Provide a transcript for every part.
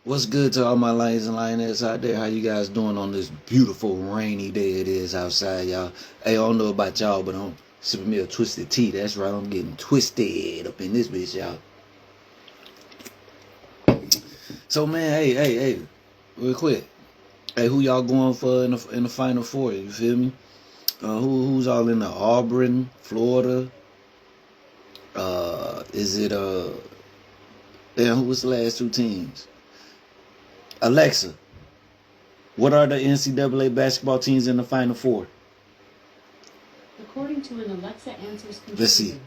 What's good to all my lions and lionesses out there? How you guys doing on this beautiful rainy day it is outside, y'all? Hey, I don't know about y'all, but I'm sipping me a twisted tea. That's right, I'm getting twisted up in this bitch, y'all. So man, hey, real quick. Hey, who y'all going for in the Final Four? You feel me? Who's all in the Auburn, Florida? Is it damn, who was the last two teams? Alexa, what are the NCAA basketball teams in the Final Four? According to an Alexa Answers computer, Let's see.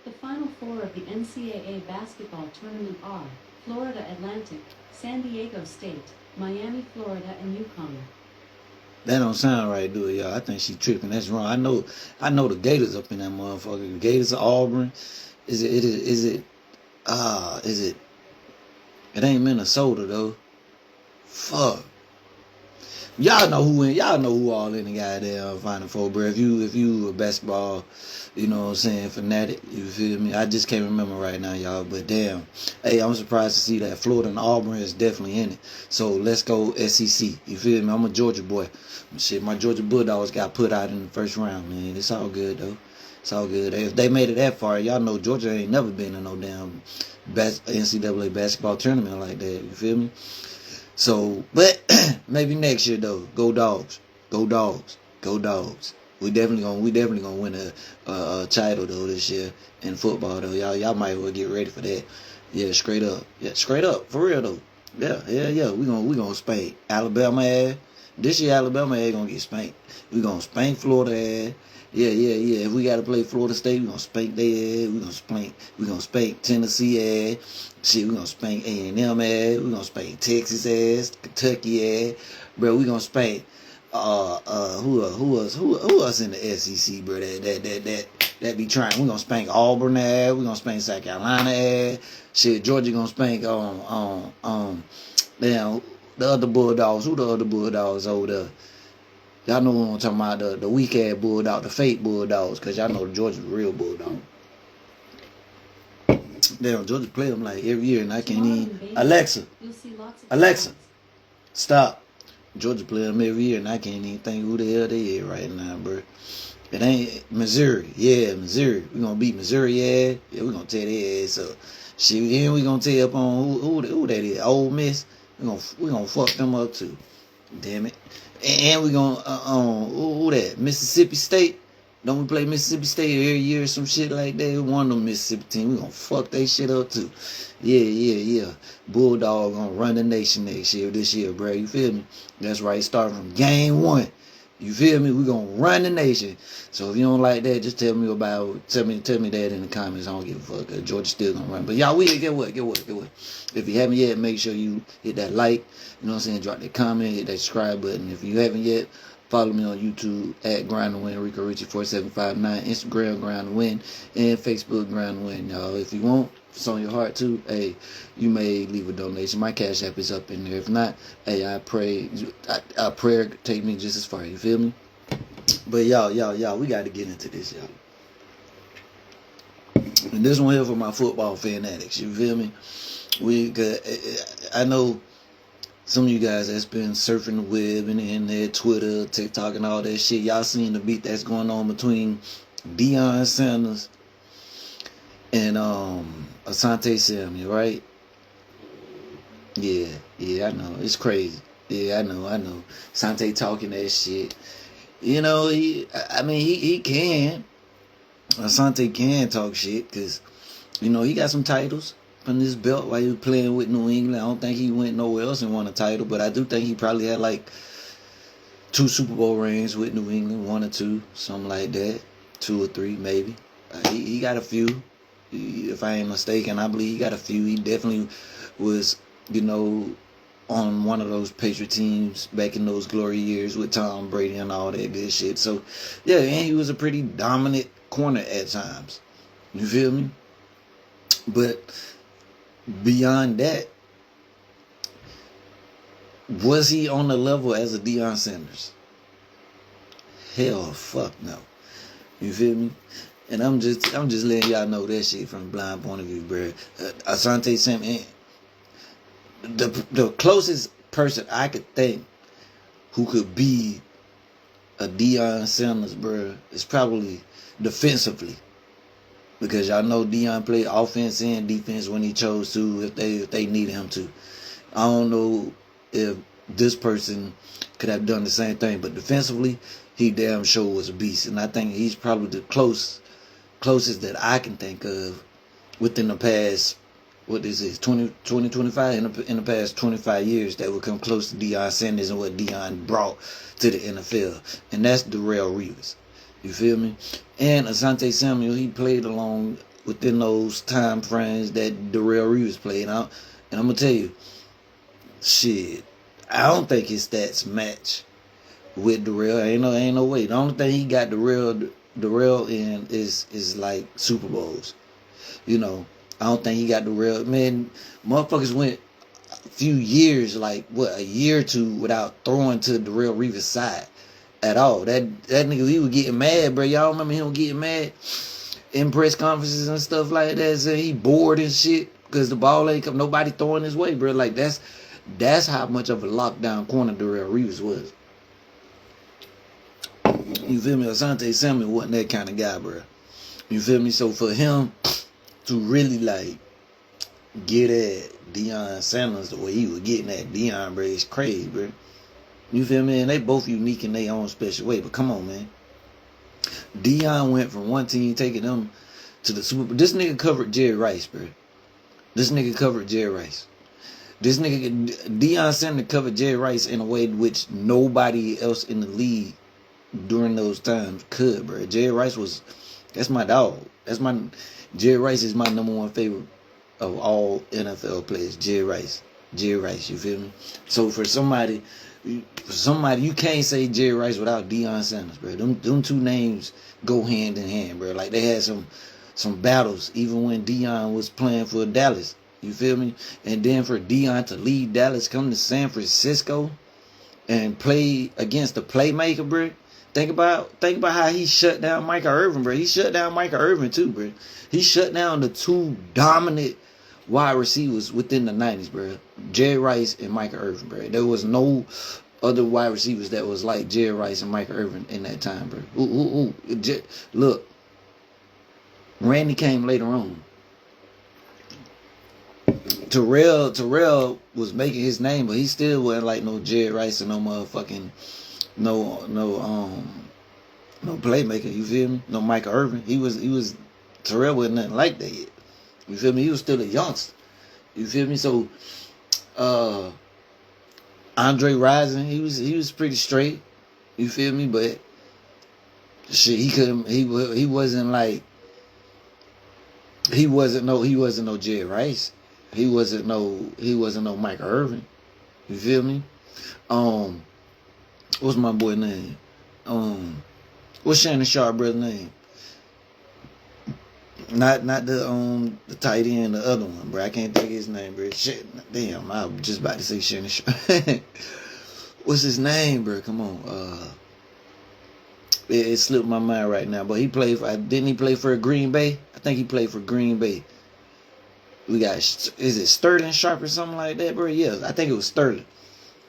The Final Four of the NCAA basketball tournament are Florida Atlantic, San Diego State, Miami, Florida, and UConn. That don't sound right, do it, y'all? I think she tripping. That's wrong. I know the Gators up in that motherfucker. The Gators of Auburn. Is it? It ain't Minnesota though. Fuck. Y'all know who all in the goddamn Final Four, bro. If you a basketball, you know what I'm saying, fanatic, you feel me? I just can't remember right now, y'all. But damn, hey, I'm surprised to see that Florida and Auburn is definitely in it. So let's go SEC. You feel me? I'm a Georgia boy. Shit, my Georgia Bulldogs got put out in the first round, man. It's all good though. It's all good. If they made it that far, y'all know Georgia ain't never been in no damn NCAA basketball tournament like that. You feel me? So, but maybe next year though. Go Dogs, go Dogs, go Dogs. We definitely gonna win a title though this year in football though. Y'all might well get ready for that. Yeah, straight up, for real though. Yeah. We gonna spank Alabama ass. This year Alabama ass gonna get spanked. We gonna spank Florida ass. Yeah. If we gotta play Florida State, we gonna spank their ass. We gonna spank Tennessee ass. Shit, we gonna spank A&M ass. We gonna spank Texas ass, Kentucky ass, bro. We gonna spank who else in the SEC, bro? That be trying. We gonna spank Auburn ass. We gonna spank South Carolina ass. Shit, Georgia gonna spank damn the other Bulldogs. Who the other Bulldogs over there? Y'all know what I'm talking about, the weak ass Bulldog, the fake Bulldogs, cause y'all know Georgia's a real Bulldog. Damn, Georgia play them like every year, and I can't even. Alexa, stop. Georgia play them every year, and I can't even think who the hell they is right now, bro. It ain't Missouri. Yeah, Missouri. We gonna beat Missouri, yeah. Yeah, we gonna tear their ass up. Shit, and we gonna tear up on who that is. Ole Miss. We gonna fuck them up too. Damn it. And we gonna who that? Mississippi State. Don't we play Mississippi State every year or some shit like that? One of them Mississippi team. We gonna fuck they shit up too. Yeah. Bulldog gonna run the nation this year, bro. You feel me? That's right. Starting from game one. You feel me? We gonna run the nation. So if you don't like that, just tell me that in the comments. I don't give a fuck. Georgia still gonna run. But y'all, get what? If you haven't yet, make sure you hit that like. You know what I'm saying? Drop that comment, hit that subscribe button. If you haven't yet, follow me on YouTube at GrindtoWin Rico Richy 4759, Instagram GrindtoWin, and Facebook GrindtoWin, y'all. If you want, if it's on your heart too, hey, you may leave a donation. My Cash App is up in there. If not, hey, I pray a prayer take me just as far. You feel me? But y'all, we got to get into this, y'all. And this one here for my football fanatics. You feel me? I know some of you guys that's been surfing the web and the internet, Twitter, TikTok, and all that shit. Y'all seen the beat that's going on between Deion Sanders and Asante Samuel, right? Yeah, I know. It's crazy. Yeah, I know. Asante talking that shit. You know, he can. Asante can talk shit because, you know, he got some titles on this belt while he was playing with New England. I don't think he went nowhere else and won a title, but I do think he probably had like 2 Super Bowl rings with New England, 1 or 2, something like that, 2 or 3 maybe. He got a few, if I ain't mistaken. I believe he got a few. He definitely was, you know, on one of those Patriot teams back in those glory years with Tom Brady and all that good shit. So yeah, and he was a pretty dominant corner at times. You feel me? But beyond that, was he on the level as a Deion Sanders? Hell, fuck no. You feel me? And I'm just letting y'all know that shit from a blind point of view, bro. Asante Samuel, the closest person I could think who could be a Deion Sanders, bro, is probably defensively. Because y'all know Deion played offense and defense when he chose to, if they needed him to. I don't know if this person could have done the same thing, but defensively, he damn sure was a beast. And I think he's probably the closest that I can think of within the past, what is this, 25, in the past 25 years that would come close to Deion Sanders and what Deion brought to the NFL. And that's Darrelle Revis. You feel me? And Asante Samuel, he played along within those time frames that Darrelle Revis played. And I'm going to tell you, shit, I don't think his stats match with Darrelle. Ain't no way. The only thing he got Darrelle in is like Super Bowls. You know, I don't think he got Darrelle. Man, motherfuckers went a few years, like what, a year or two without throwing to Darrelle Revis' side at all. That nigga, he was getting mad, bro. Y'all remember him getting mad in press conferences and stuff like that, saying he bored and shit because the ball ain't come, nobody throwing his way, bro. Like that's how much of a lockdown corner Darrelle Revis was. You feel me? Asante Samuel wasn't that kind of guy, bro. You feel me? So for him to really like get at Deion Sanders the way he was getting at Deion, bro, it's crazy, bro. You feel me? And they both unique in their own special way. But come on, man. Deion went from one team taking them to the Super Bowl. This nigga covered Jerry Rice, bro. This nigga covered Jerry Rice. This nigga, Deion Sanders covered Jerry Rice in a way which nobody else in the league during those times could, bro. Jerry Rice that's my dog. Jerry Rice is my number one favorite of all NFL players. Jerry Rice, you feel me? So for somebody, you can't say Jerry Rice without Deion Sanders, bro. Them two names go hand in hand, bro. Like they had some battles even when Deion was playing for Dallas. You feel me? And then for Deion to leave Dallas, come to San Francisco, and play against the playmaker, bro. Think about how he shut down Michael Irvin, bro. He shut down Michael Irvin too, bro. He shut down the two dominant wide receivers within the 90s, bro. Jerry Rice and Michael Irvin, bro. There was no other wide receivers that was like Jerry Rice and Michael Irvin in that time, bro. Look, Randy came later on. Terrell was making his name, but he still wasn't like no Jerry Rice and no motherfucking no playmaker. You feel me? No Michael Irvin. He was Terrell wasn't nothing like that yet. You feel me? He was still a youngster. You feel me? So Andre Rison, he was pretty straight. You feel me? But shit, he wasn't no Jerry Rice. He wasn't no Michael Irvin. You feel me? What's my boy name? What's Shannon Sharp brother's name? Not the tight end, the other one, bro. I can't think of his name, bro. Shit, damn, I was just about to say Shannon Sharp. What's his name, bro? Come on. It slipped my mind right now. But didn't he play for Green Bay? I think he played for Green Bay. We got, is it Sterling Sharp or something like that, bro? Yeah, I think it was Sterling.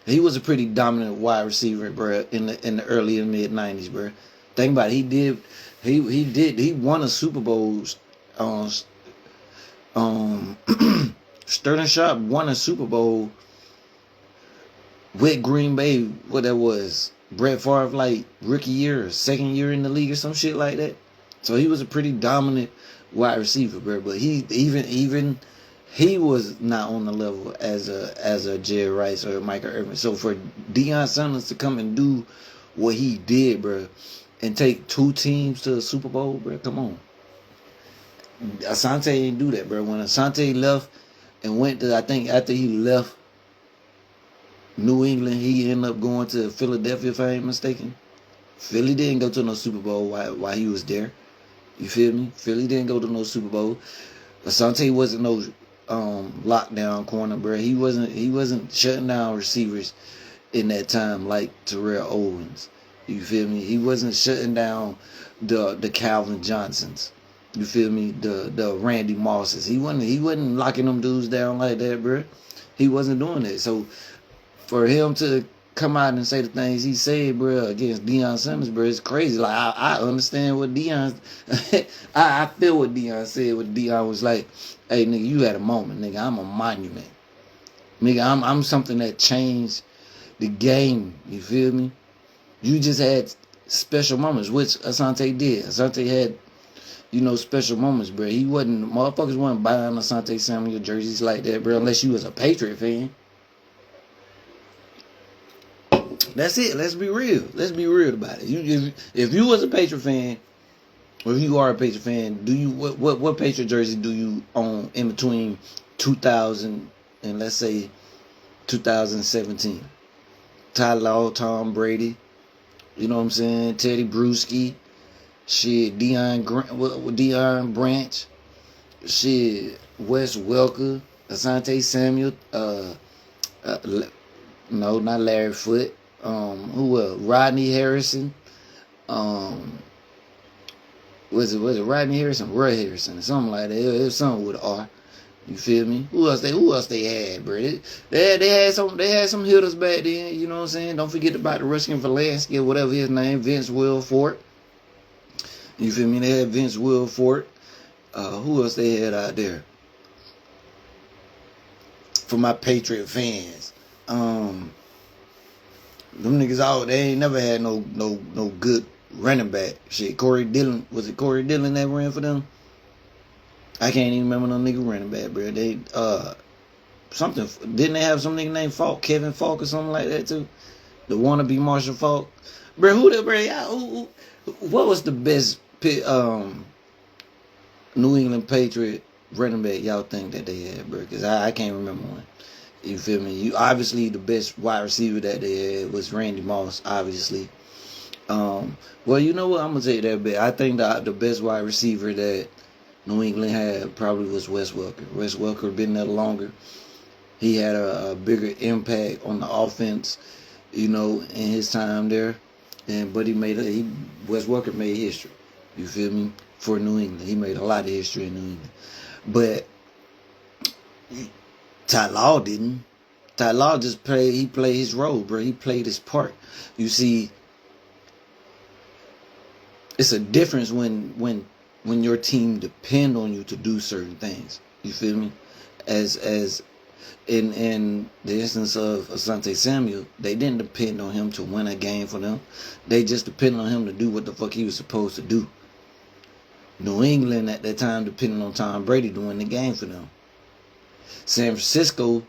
He was a pretty dominant wide receiver, bro, in the early and mid 90s, bro. Think about it. He won a Super Bowl. Sterling Sharp won a Super Bowl with Green Bay. What that was, Brett Favre, like rookie year or second year in the league or some shit like that. So he was a pretty dominant wide receiver, bro. But he was not on the level as a Jerry Rice or Michael Irvin. So for Deion Sanders to come and do what he did, bro, and take two teams to the Super Bowl, bro, come on. Asante didn't do that, bro. When Asante left and went to, I think after he left New England, he ended up going to Philadelphia, if I ain't mistaken. Philly didn't go to no Super Bowl while he was there. You feel me? Philly didn't go to no Super Bowl. Asante wasn't no lockdown corner, bro. He wasn't shutting down receivers in that time like Terrell Owens. You feel me? He wasn't shutting down the Calvin Johnsons. You feel me? The Randy Mosses. He wasn't locking them dudes down like that, bro. He wasn't doing that. So for him to come out and say the things he said, bro, against Deion Sanders, bro, it's crazy. Like I understand what Deion, I feel what Deion said. What Deion was like, hey nigga, you had a moment, nigga. I'm a monument, nigga. I'm something that changed the game. You feel me? You just had special moments, which Asante did. Asante had, you know, special moments, bro. Motherfuckers wasn't buying Asante Samuel jerseys like that, bro, unless you was a Patriot fan. That's it. Let's be real. Let's be real about it. If you was a Patriot fan, or if you are a Patriot fan, what Patriot jersey do you own in between 2000 and let's say 2017? Ty Law, Tom Brady, you know what I'm saying? Teddy Bruschi, shit, Deion Branch, shit, Wes Welker, Asante Samuel, no, not Larry Foote. Who else? Rodney Harrison. Was it Rodney Harrison? Roy Harrison or something like that. It was something with an R. You feel me? Who else they had, bro? They had some hitters back then, you know what I'm saying? Don't forget about the Ruskin Valansky, whatever his name, Vince Wilfork. You feel me? They had Vince Wilfork. Who else they had out there? For my Patriot fans. Them niggas they ain't never had no good running back. Shit, Corey Dillon, was it Corey Dillon that ran for them? I can't even remember no nigga running back, bro. They didn't they have some nigga named Falk, Kevin Falk or something like that too? The wannabe Marshall Falk, bro. What was the best New England Patriot running back y'all think that they had, bro? Because I can't remember one. You feel me? Obviously the best wide receiver that they had was Randy Moss, obviously. Well, you know what? I'm gonna take that bet. I think the best wide receiver that New England had probably was Wes Welker. Wes Welker been there longer. He had a bigger impact on the offense, you know, in his time there. But Wes Welker made history. You feel me? For New England, he made a lot of history in New England. But Ty Law didn't. Ty Law just played his role, bro. He played his part. You see, it's a difference when your team depend on you to do certain things. You feel me? As in the instance of Asante Samuel, they didn't depend on him to win a game for them. They just depended on him to do what the fuck he was supposed to do. New England at that time depended on Tom Brady to win the game for them. San Francisco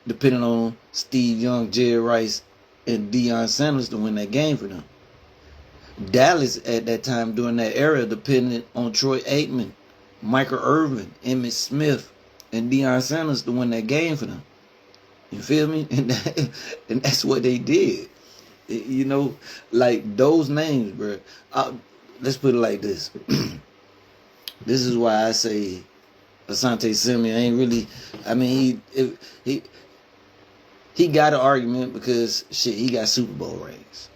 depending on Steve Young, Jerry Rice, and Deion Sanders to win that game for them. Dallas at that time during that era depended on Troy Aikman, Michael Irvin, Emmitt Smith, and Deion Sanders to win that game for them. You feel me? And that's what they did. You know, like those names, bro. Let's put it like this. This is why I say Asante Samuel ain't really. I mean, he got an argument because shit, he got Super Bowl rings.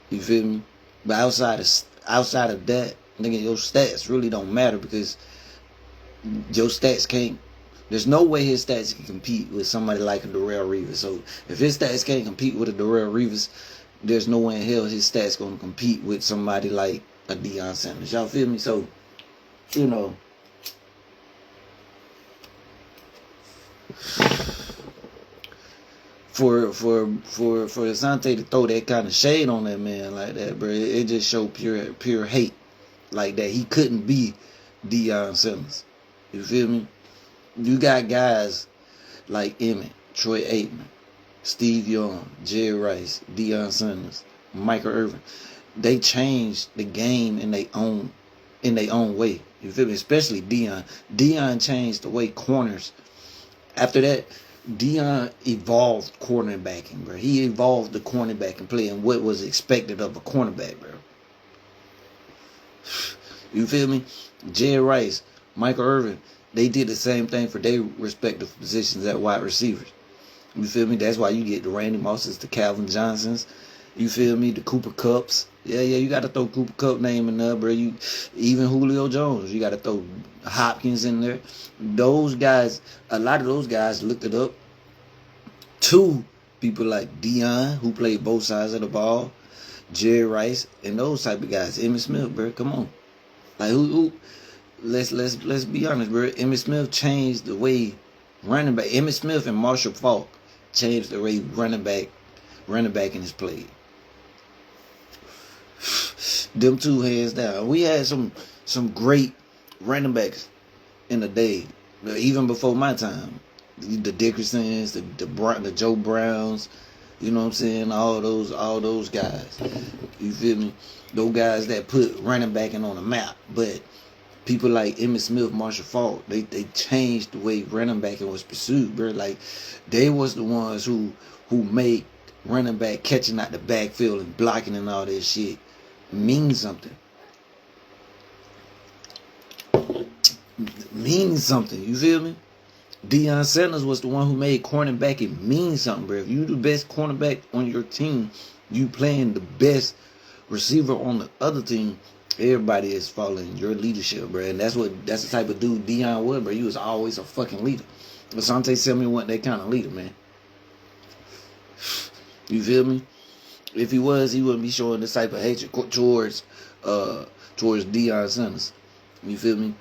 You feel me? But outside of that, nigga, your stats really don't matter because your stats can't. There's no way his stats can compete with somebody like a Darrelle Revis. So if his stats can't compete with a Darrelle Revis, there's no way in hell his stats gonna compete with somebody like a Deion Sanders. Y'all feel me? So, you know. For Asante to throw that kind of shade on that man like that, bro, it just showed pure hate like that. He couldn't be Deion Sanders. You feel me? You got guys like Emmitt, Troy Aikman, Steve Young, Jerry Rice, Deion Sanders, Michael Irvin. They changed the game in their own way. You feel me? Especially Deion. Deion changed the way corners. After that, Deion evolved cornerbacking, bro. He evolved the cornerbacking play and what was expected of a cornerback, bro. You feel me? Jerry Rice, Michael Irvin, they did the same thing for their respective positions at wide receivers. You feel me? That's why you get the Randy Mosses, the Calvin Johnsons. You feel me? The Cooper Kupps. Yeah, you got to throw Cooper Kupp name in there, bro. Even Julio Jones, you got to throw Hopkins in there. Those guys, a lot of those guys looked it up. Two, people like Deion, who played both sides of the ball, Jerry Rice, and those type of guys. Emmitt Smith, bro, come on. Like who let's be honest, bro. Emmitt Smith changed the way running back. Emmitt Smith and Marshall Faulk changed the way running back in his play. Them two hands down. We had some great running backs in the day, even before my time. The Dickersons, the Joe Browns, you know what I'm saying? All those guys. You feel me? Those guys that put running backing on the map. But people like Emmitt Smith, Marshall Faulk, they changed the way running backing was pursued, bro. Like they was the ones who made running back catching out the backfield and blocking and all that shit mean something. Mean something, you feel me? Deion Sanders was the one who made cornerbacking mean something, bro. If you the best cornerback on your team, you playing the best receiver on the other team, everybody is following your leadership, bro. And that's the type of dude Deion was, bro. He was always a fucking leader. Asante Samuel wasn't that kind of leader, man. You feel me? If he was, he wouldn't be showing this type of hatred towards Deion Sanders. You feel me?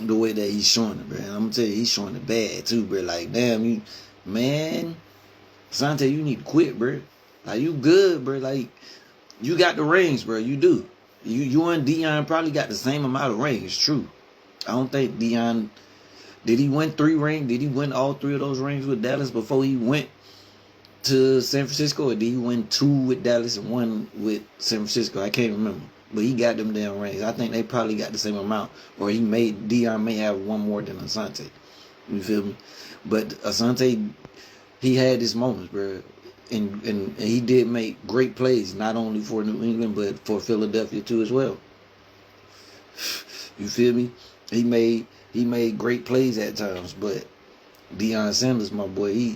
The way that he's showing it, bro. And I'm gonna tell you, he's showing it bad too, bro. Like, damn, Asante, you need to quit, bro. Like, you good, bro. Like, you got the rings, bro. You do. You and Deion probably got the same amount of rings. True. I don't think Deion, did he win 3 rings? Did he win all 3 of those rings with Dallas before he went to San Francisco? Or did he win 2 with Dallas and 1 with San Francisco? I can't remember. But he got them damn rings. I think they probably got the same amount. Or Deion may have 1 more than Asante. You feel me? But Asante, he had his moments, bro. And he did make great plays, not only for New England, but for Philadelphia too as well. You feel me? He made great plays at times, but Deion Sanders, my boy,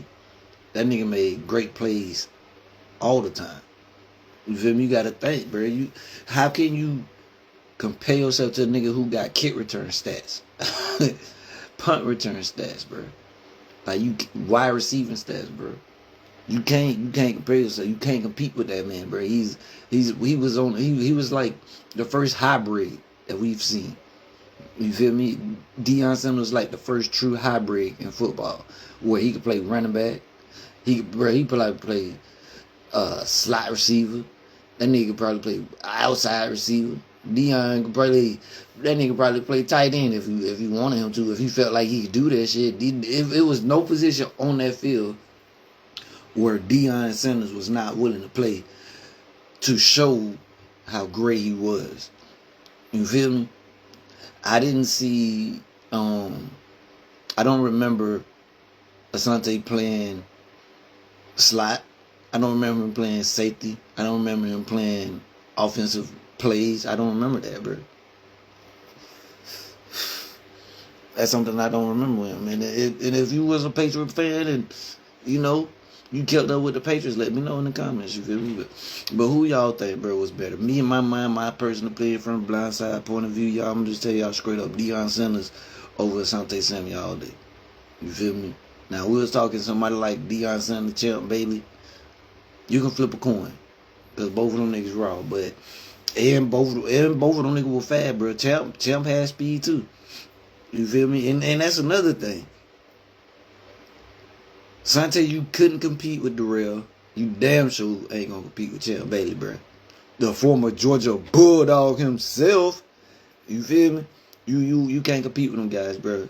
that nigga made great plays all the time. You feel me? You gotta think, bro. How can you compare yourself to a nigga who got kick return stats, punt return stats, bro? Like wide receiving stats, bro. You can't compare yourself. You can't compete with that man, bro. He was like the first hybrid that we've seen. You feel me? Deion Sanders was like the first true hybrid in football, where he could play running back. He probably play slot receiver. That nigga could probably play outside receiver. Deion could probably play tight end if you wanted him to. If he felt like he could do that shit. If it was no position on that field where Deion Sanders was not willing to play to show how great he was. You feel me? I didn't see, I don't remember Asante playing slot. I don't remember him playing safety. I don't remember him playing offensive plays. I don't remember that, bro. That's something I don't remember him. And if you was a Patriot fan and, you know, you kept up with the Patriots, let me know in the comments, you feel me? But who y'all think, bro, was better? Me in my mind, my personal opinion from the blind side point of view, y'all, I'm going to just tell y'all straight up, Deion Sanders over Asante Samuel all day. You feel me? Now, we was talking to somebody like Deion Sanders, Champ Bailey. You can flip a coin, because both of them niggas raw. But, and both of them niggas were fast, bro. Champ had speed, too. You feel me? And that's another thing. Asante, you couldn't compete with Darrell. You damn sure ain't gonna compete with Champ Bailey, bro. The former Georgia Bulldog himself. You feel me? You can't compete with them guys, bro.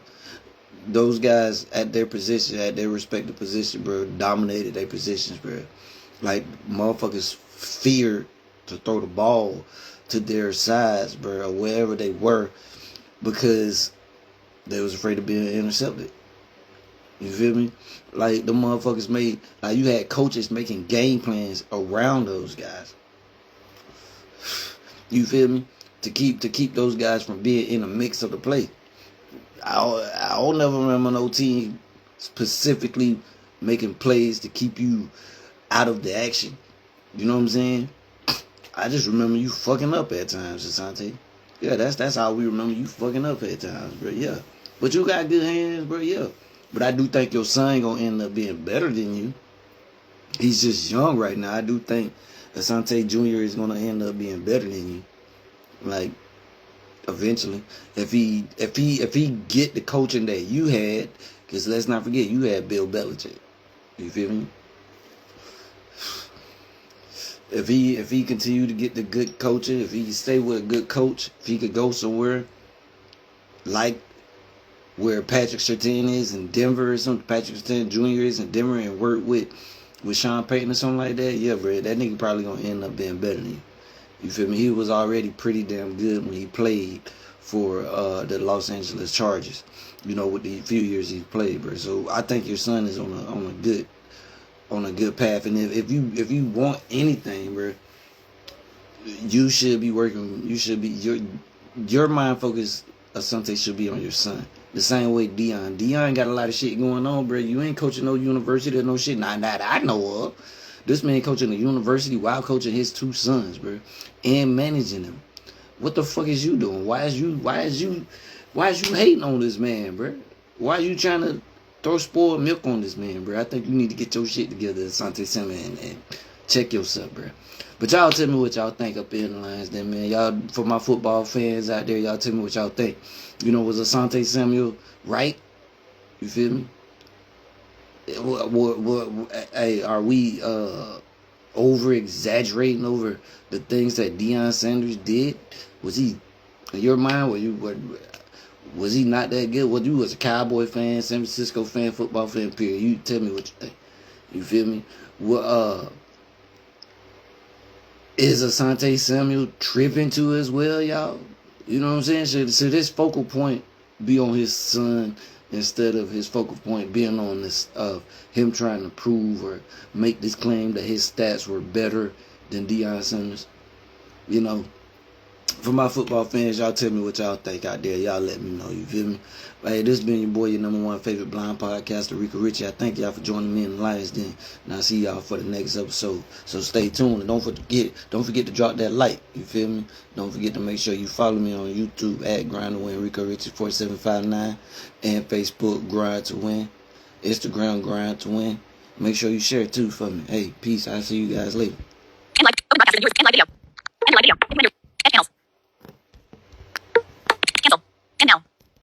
Those guys at their position, at their respective position, bro, dominated their positions, bro. Like motherfuckers feared to throw the ball to their sides, bro, or wherever they were, because they was afraid of being intercepted. You feel me? Like, the motherfuckers made, like, you had coaches making game plans around those guys. You feel me? To keep those guys from being in the mix of the play. I'll never remember no team specifically making plays to keep you out of the action. You know what I'm saying? I just remember you fucking up at times, Asante. Yeah, that's how we remember you fucking up at times, bro. Yeah. But you got good hands, bro, yeah. But I do think your son gonna end up being better than you. He's just young right now. I do think Asante Jr. is gonna end up being better than you. Like eventually, if he get the coaching that you had, because let's not forget you had Bill Belichick. You feel me? If he continue to get the good coaching, if he stay with a good coach, if he could go somewhere like where Patrick Surtain is in Denver or something, Patrick Surtain Jr. is in Denver, and work with Sean Payton or something like that, yeah, bro, that nigga probably gonna end up being better than you. You feel me? He was already pretty damn good when he played for the Los Angeles Chargers. You know, with the few years he played, bro. So I think your son is on a good path. And if you want anything, bro, you should be working. You should be your mind focus. Asante should be on your son. The same way Deion got a lot of shit going on, bro. You ain't coaching no university or no shit. Not that I know of. This man coaching the university while coaching his 2 sons, bro, and managing them. What the fuck is you doing? Why is you hating on this man, bro? Why are you trying to throw spoiled milk on this man, bro? I think you need to get your shit together, Asante Samuel, and check yourself, bro. But y'all tell me what y'all think up in the lines then, man. Y'all, for my football fans out there, y'all tell me what y'all think. You know, was Asante Samuel right? You feel me? Hey, are we over exaggerating over the things that Deion Sanders did? Was he, in your mind, was he not that good? Well, you was a Cowboy fan, San Francisco fan, football fan, period. You tell me what you think. You feel me? Well, is Asante Samuel tripping too as well, y'all? You know what I'm saying? Should this focal point be on his son instead of his focal point being on this of him trying to prove or make this claim that his stats were better than Deion Sanders? You know, for my football fans, y'all tell me what y'all think out there. Y'all let me know. You feel me? Hey, this been your boy, your #1 favorite blind podcaster, Rico Richy. I thank y'all for joining me in the Lions Den, and I'll see y'all for the next episode. So stay tuned, and don't forget to drop that like. You feel me? Don't forget to make sure you follow me on YouTube at GrindtoWin Rico Richy 4759, and Facebook GrindtoWin, Instagram GrindtoWin. Make sure you share it too for me. Hey, peace. I'll see you guys later.